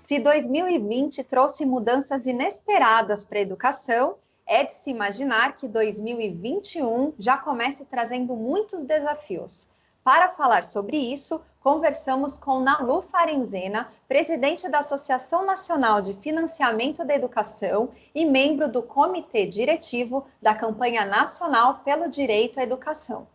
Se 2020 trouxe mudanças inesperadas para a educação, é de se imaginar que 2021 já comece trazendo muitos desafios. Para falar sobre isso, conversamos com Nalu Farenzena, presidente da Associação Nacional de Financiamento da Educação e membro do Comitê Diretivo da Campanha Nacional pelo Direito à Educação.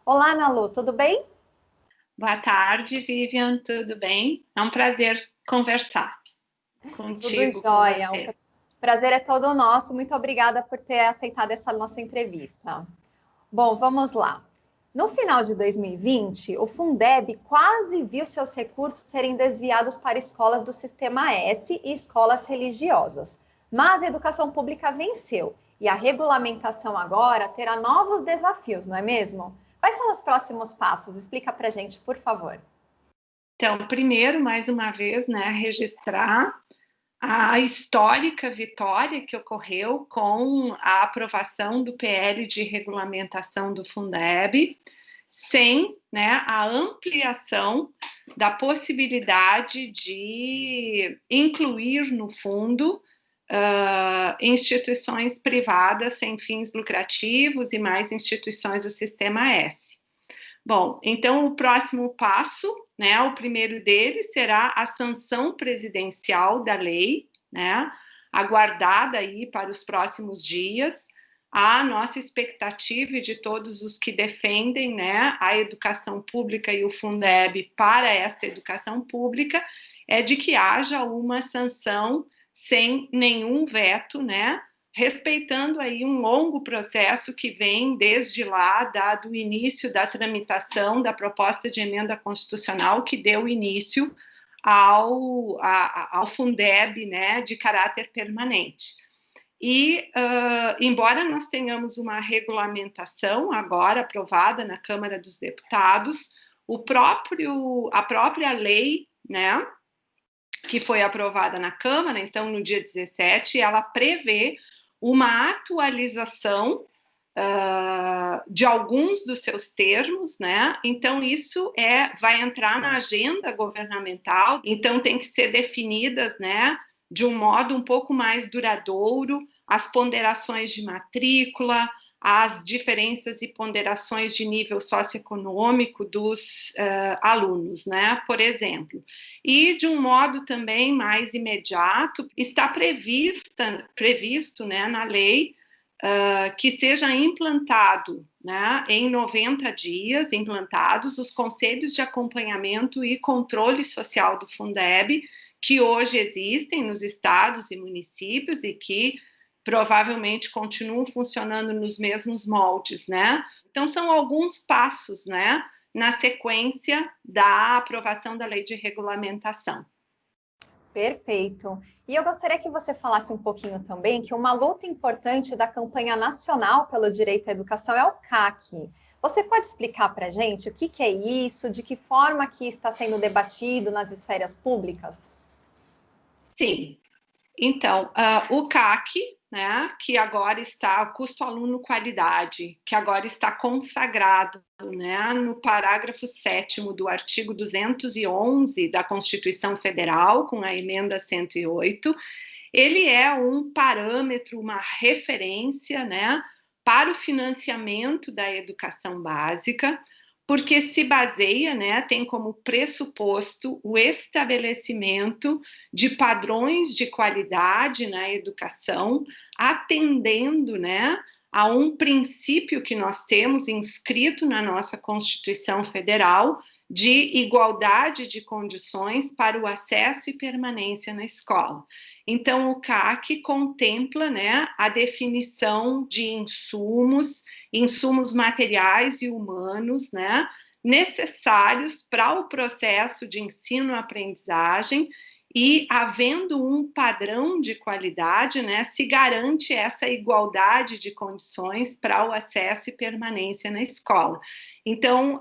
Olá, Nalu, tudo bem? Boa tarde, Vivian, tudo bem? É um prazer conversar contigo. Tudo jóia. O prazer é todo nosso. Muito obrigada por ter aceitado essa nossa entrevista. Bom, vamos lá. No final de 2020, o Fundeb quase viu seus recursos serem desviados para escolas do Sistema S e escolas religiosas. Mas a educação pública venceu e a regulamentação agora terá novos desafios, não é mesmo? Quais são os próximos passos? Explica para a gente, por favor. Então, primeiro, mais uma vez, registrar a histórica vitória que ocorreu com a aprovação do PL de regulamentação do Fundeb, sem a ampliação da possibilidade de incluir no fundo instituições privadas sem fins lucrativos e mais instituições do Sistema S. Bom, então o próximo passo, o primeiro deles será a sanção presidencial da lei, aguardada aí para os próximos dias. A nossa expectativa e de todos os que defendem a educação pública e o Fundeb para esta educação pública é de que haja uma sanção sem nenhum veto, respeitando aí um longo processo que vem desde lá do início da tramitação da proposta de emenda constitucional que deu início ao Fundeb, de caráter permanente. E, embora nós tenhamos uma regulamentação agora aprovada na Câmara dos Deputados, a própria lei, que foi aprovada na Câmara, então, no dia 17, ela prevê uma atualização de alguns dos seus termos, Então, isso vai entrar na agenda governamental, então tem que ser definidas, de um modo um pouco mais duradouro, as ponderações de matrícula, as diferenças e ponderações de nível socioeconômico dos alunos, por exemplo. E, de um modo também mais imediato, está previsto na lei que seja implantado, em 90 dias, implantados os conselhos de acompanhamento e controle social do Fundeb, que hoje existem nos estados e municípios e que provavelmente continuam funcionando nos mesmos moldes, Então, são alguns passos, na sequência da aprovação da lei de regulamentação. Perfeito. E eu gostaria que você falasse um pouquinho também que uma luta importante da campanha nacional pelo direito à educação é o CAC. Você pode explicar para a gente o que é isso, de que forma que está sendo debatido nas esferas públicas? Sim. Então, o CAC, que agora está, custo aluno qualidade, que agora está consagrado, no parágrafo 7º do artigo 211 da Constituição Federal, com a emenda 108, ele é um parâmetro, uma referência, para o financiamento da educação básica, porque se baseia, tem como pressuposto o estabelecimento de padrões de qualidade na educação, atendendo, a um princípio que nós temos inscrito na nossa Constituição Federal de igualdade de condições para o acesso e permanência na escola. Então, o CAC contempla, a definição de insumos materiais e humanos, necessários para o processo de ensino-aprendizagem e, havendo um padrão de qualidade, se garante essa igualdade de condições para o acesso e permanência na escola. Então,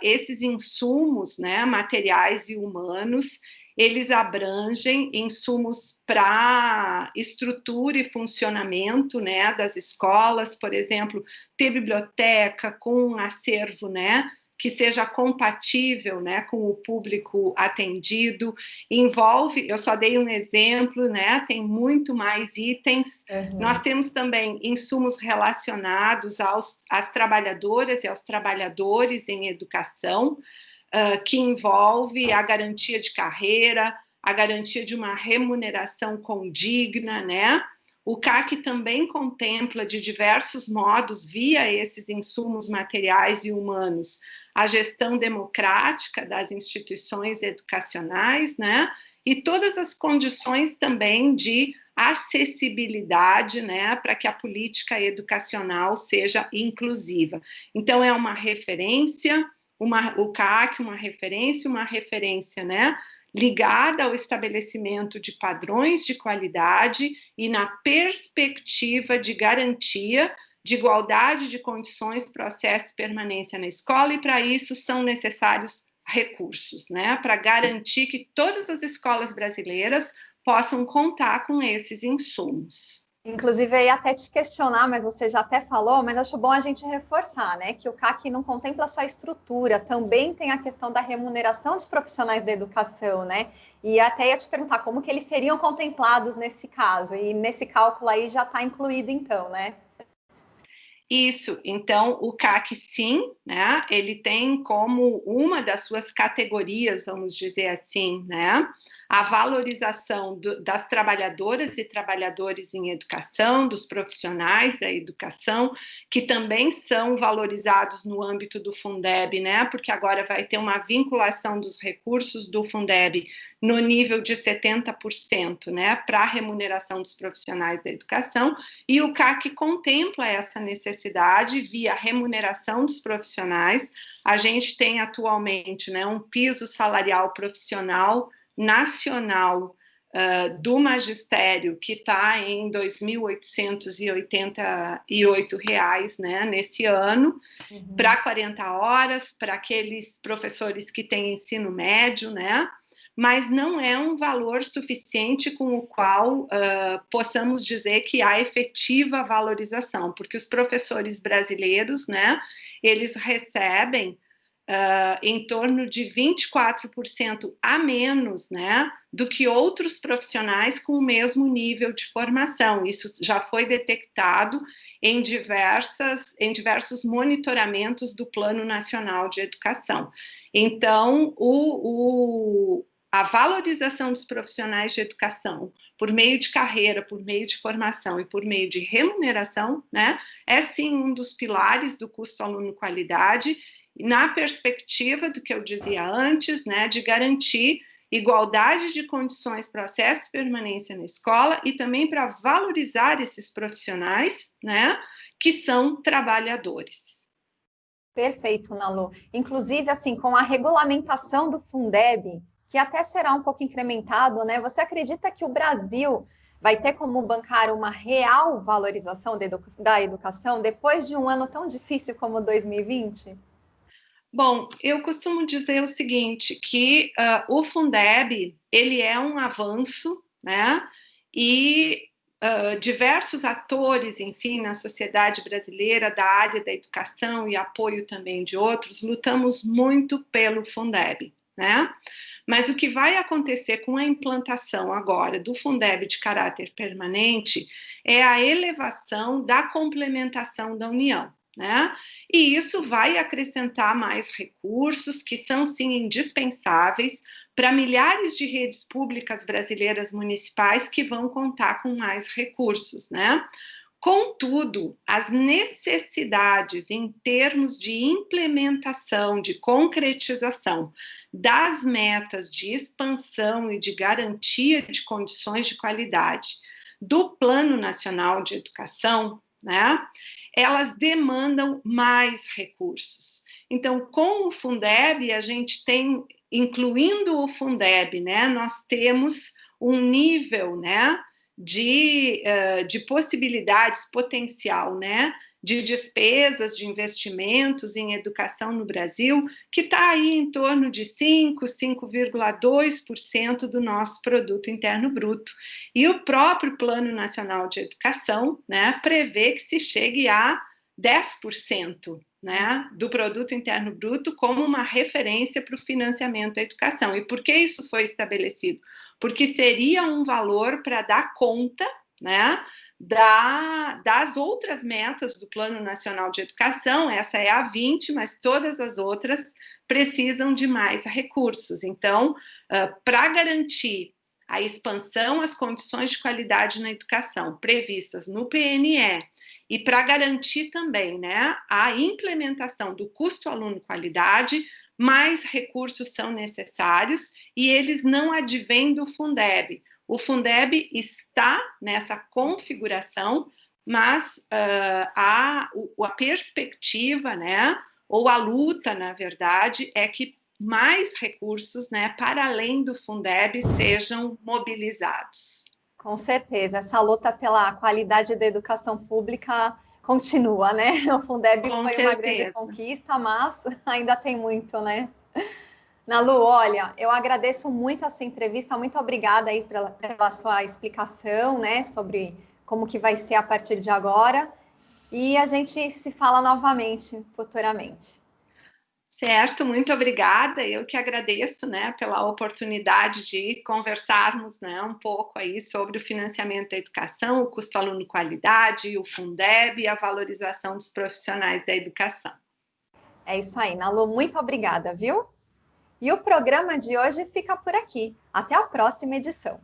esses insumos, materiais e humanos, eles abrangem insumos para estrutura e funcionamento, das escolas, por exemplo, ter biblioteca com um acervo, que seja compatível, né, com o público atendido. Envolve, eu só dei um exemplo, né, tem muito mais itens. Nós temos também insumos relacionados às trabalhadoras e aos trabalhadores em educação, que envolve a garantia de carreira, a garantia de uma remuneração condigna, né? O CAC também contempla de diversos modos, via esses insumos materiais e humanos, a gestão democrática das instituições educacionais, né? E todas as condições também de acessibilidade, né, para que a política educacional seja inclusiva. Então, é uma referência, o CAC, uma referência, né, ligada ao estabelecimento de padrões de qualidade e na perspectiva de garantia de igualdade de condições, processo e permanência na escola, e para isso são necessários recursos, né, para garantir que todas as escolas brasileiras possam contar com esses insumos. Inclusive, eu ia até te questionar, mas você já até falou, mas acho bom a gente reforçar, né? Que o CAC não contempla só a estrutura, também tem a questão da remuneração dos profissionais da educação, né? E até ia te perguntar como que eles seriam contemplados nesse caso, e nesse cálculo aí já está incluído, então, né? Isso, então o CAC sim, né? Ele tem como uma das suas categorias, vamos dizer assim, né? A valorização das trabalhadoras e trabalhadores em educação, dos profissionais da educação, que também são valorizados no âmbito do Fundeb, né? Porque agora vai ter uma vinculação dos recursos do Fundeb no nível de 70%, né? Para a remuneração dos profissionais da educação, e o CAC contempla essa necessidade via remuneração dos profissionais. A gente tem atualmente, né, um piso salarial profissional nacional do magistério, que está em R$ 2.888, né, nesse ano, para 40 horas, para aqueles professores que têm ensino médio, né, mas não é um valor suficiente com o qual possamos dizer que há efetiva valorização, porque os professores brasileiros, né, eles recebem em torno de 24% a menos, né, do que outros profissionais com o mesmo nível de formação. Isso já foi detectado em diversos monitoramentos do Plano Nacional de Educação. Então, a valorização dos profissionais de educação por meio de carreira, por meio de formação e por meio de remuneração, né, é sim um dos pilares do custo aluno-qualidade, na perspectiva do que eu dizia antes, né, de garantir igualdade de condições, processo e permanência na escola, e também para valorizar esses profissionais, né, que são trabalhadores. Perfeito, Nalu. Inclusive, assim, com a regulamentação do Fundeb, que até será um pouco incrementado, né? Você acredita que o Brasil vai ter como bancar uma real valorização da educação depois de um ano tão difícil como 2020? Bom, eu costumo dizer o seguinte, que o Fundeb, ele é um avanço, né? E diversos atores, enfim, na sociedade brasileira, da área da educação e apoio também de outros, lutamos muito pelo Fundeb, né? Mas o que vai acontecer com a implantação agora do Fundeb de caráter permanente é a elevação da complementação da União, né? E isso vai acrescentar mais recursos, que são, sim, indispensáveis para milhares de redes públicas brasileiras municipais que vão contar com mais recursos, né? Contudo, as necessidades em termos de implementação, de concretização das metas de expansão e de garantia de condições de qualidade do Plano Nacional de Educação, né, elas demandam mais recursos. Então, com o Fundeb, a gente tem, incluindo o Fundeb, né, nós temos um nível, né, de possibilidades, potencial, né, de despesas, de investimentos em educação no Brasil, que está aí em torno de 5,2% do nosso produto interno bruto. E o próprio Plano Nacional de Educação, né, prevê que se chegue a 10%. né, do Produto Interno Bruto como uma referência para o financiamento da educação. E por que isso foi estabelecido? Porque seria um valor para dar conta, né, das outras metas do Plano Nacional de Educação. Essa é a 20, mas todas as outras precisam de mais recursos. Então, para garantir a expansão, as condições de qualidade na educação previstas no PNE, e para garantir também, né, a implementação do custo aluno-qualidade, mais recursos são necessários e eles não advêm do Fundeb. O Fundeb está nessa configuração, mas a perspectiva, né, ou a luta, na verdade, é que mais recursos, né, para além do Fundeb, sejam mobilizados. Com certeza, essa luta pela qualidade da educação pública continua, né? O Fundeb foi uma grande conquista, mas ainda tem muito, né? Nalu, olha, eu agradeço muito a sua entrevista, muito obrigada aí pela sua explicação, né, sobre como que vai ser a partir de agora, e a gente se fala novamente futuramente. Certo, muito obrigada. Eu que agradeço, né, pela oportunidade de conversarmos, né, um pouco aí sobre o financiamento da educação, o custo aluno-qualidade, o Fundeb e a valorização dos profissionais da educação. É isso aí, Nalu, muito obrigada, viu? E o programa de hoje fica por aqui. Até a próxima edição.